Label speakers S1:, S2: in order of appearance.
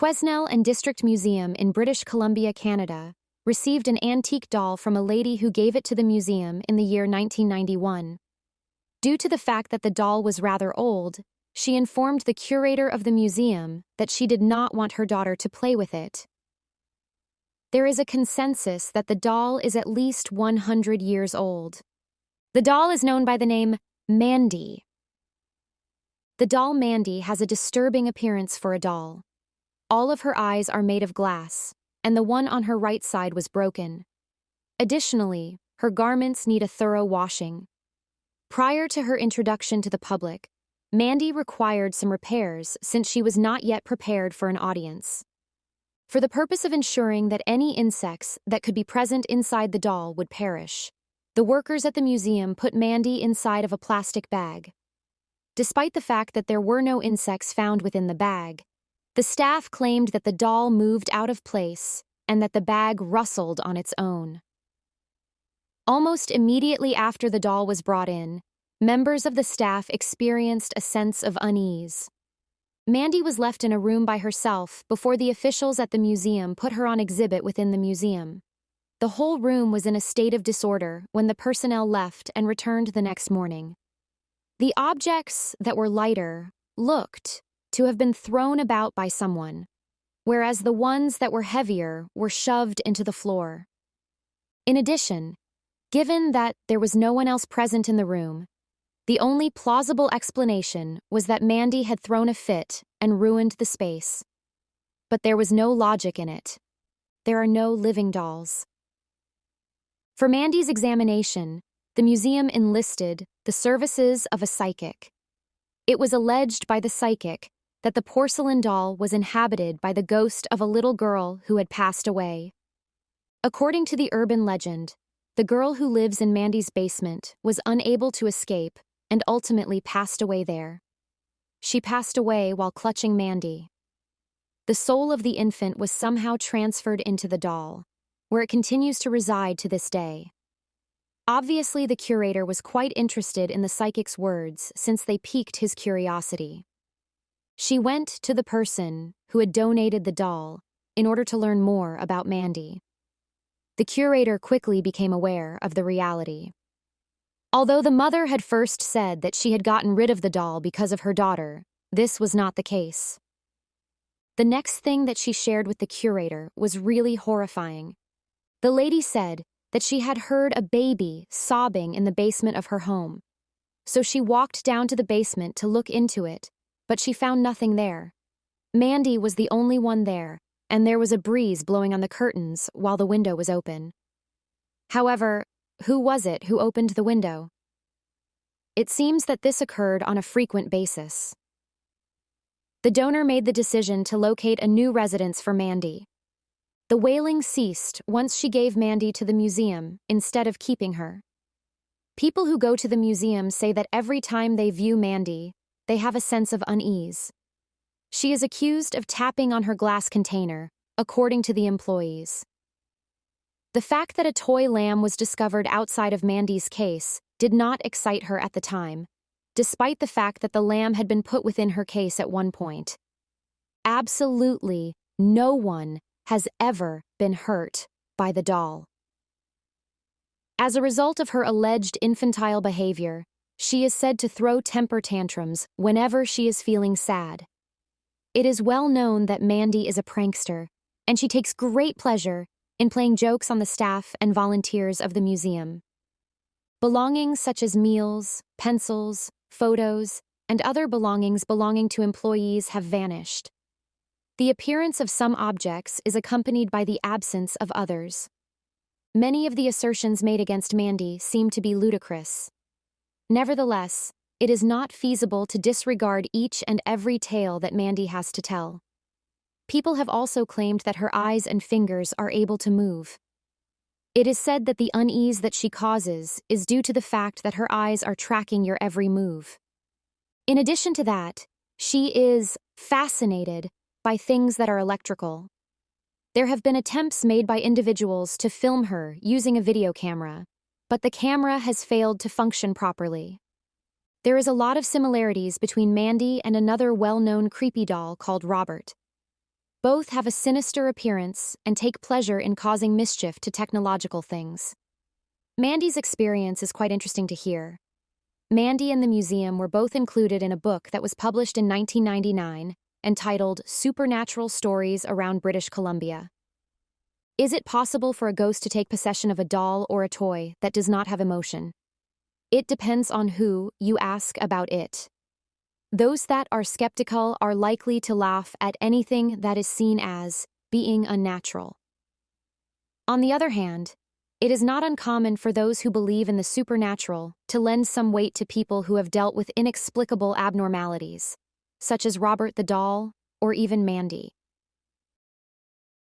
S1: Quesnel and District Museum in British Columbia, Canada, received an antique doll from a lady who gave it to the museum in the year 1991. Due to the fact that the doll was rather old, she informed the curator of the museum that she did not want her daughter to play with it. There is a consensus that the doll is at least 100 years old. The doll is known by the name Mandy. The doll Mandy has a disturbing appearance for a doll. All of her eyes are made of glass, and the one on her right side was broken. Additionally, her garments need a thorough washing. Prior to her introduction to the public, Mandy required some repairs since she was not yet prepared for an audience. For the purpose of ensuring that any insects that could be present inside the doll would perish, the workers at the museum put Mandy inside of a plastic bag. Despite the fact that there were no insects found within the bag, the staff claimed that the doll moved out of place and that the bag rustled on its own. Almost immediately after the doll was brought in, members of the staff experienced a sense of unease. Mandy was left in a room by herself before the officials at the museum put her on exhibit within the museum. The whole room was in a state of disorder when the personnel left and returned the next morning. The objects that were lighter looked to have been thrown about by someone, whereas the ones that were heavier were shoved into the floor. In addition, given that there was no one else present in the room, the only plausible explanation was that Mandy had thrown a fit and ruined the space. But there was no logic in it. There are no living dolls. For Mandy's examination, the museum enlisted the services of a psychic. It was alleged by the psychic that the porcelain doll was inhabited by the ghost of a little girl who had passed away. According to the urban legend, the girl who lives in Mandy's basement was unable to escape and ultimately passed away there. She passed away while clutching Mandy. The soul of the infant was somehow transferred into the doll, where it continues to reside to this day. Obviously, the curator was quite interested in the psychic's words since they piqued his curiosity. She went to the person who had donated the doll in order to learn more about Mandy. The curator quickly became aware of the reality. Although the mother had first said that she had gotten rid of the doll because of her daughter, this was not the case. The next thing that she shared with the curator was really horrifying. The lady said that she had heard a baby sobbing in the basement of her home. So she walked down to the basement to look into it, but she found nothing there. Mandy was the only one there, and there was a breeze blowing on the curtains while the window was open. However, who was it who opened the window? It seems that this occurred on a frequent basis. The donor made the decision to locate a new residence for Mandy. The wailing ceased once she gave Mandy to the museum instead of keeping her. People who go to the museum say that every time they view Mandy, they have a sense of unease. She is accused of tapping on her glass container, according to the employees. The fact that a toy lamb was discovered outside of Mandy's case did not excite her at the time, despite the fact that the lamb had been put within her case at one point. Absolutely no one has ever been hurt by the doll. As a result of her alleged infantile behavior, she is said to throw temper tantrums whenever she is feeling sad. It is well known that Mandy is a prankster, and she takes great pleasure in playing jokes on the staff and volunteers of the museum. Belongings such as meals, pencils, photos, and other belongings belonging to employees have vanished. The appearance of some objects is accompanied by the absence of others. Many of the assertions made against Mandy seem to be ludicrous. Nevertheless, it is not feasible to disregard each and every tale that Mandy has to tell. People have also claimed that her eyes and fingers are able to move. It is said that the unease that she causes is due to the fact that her eyes are tracking your every move. In addition to that, she is fascinated by things that are electrical. There have been attempts made by individuals to film her using a video camera, but the camera has failed to function properly. There is a lot of similarities between Mandy and another well-known creepy doll called Robert. Both have a sinister appearance and take pleasure in causing mischief to technological things. Mandy's experience is quite interesting to hear. Mandy and the museum were both included in a book that was published in 1999 entitled Supernatural Stories Around British Columbia. Is it possible for a ghost to take possession of a doll or a toy that does not have emotion? It depends on who you ask about it. Those that are skeptical are likely to laugh at anything that is seen as being unnatural. On the other hand, it is not uncommon for those who believe in the supernatural to lend some weight to people who have dealt with inexplicable abnormalities, such as Robert the doll or even Mandy.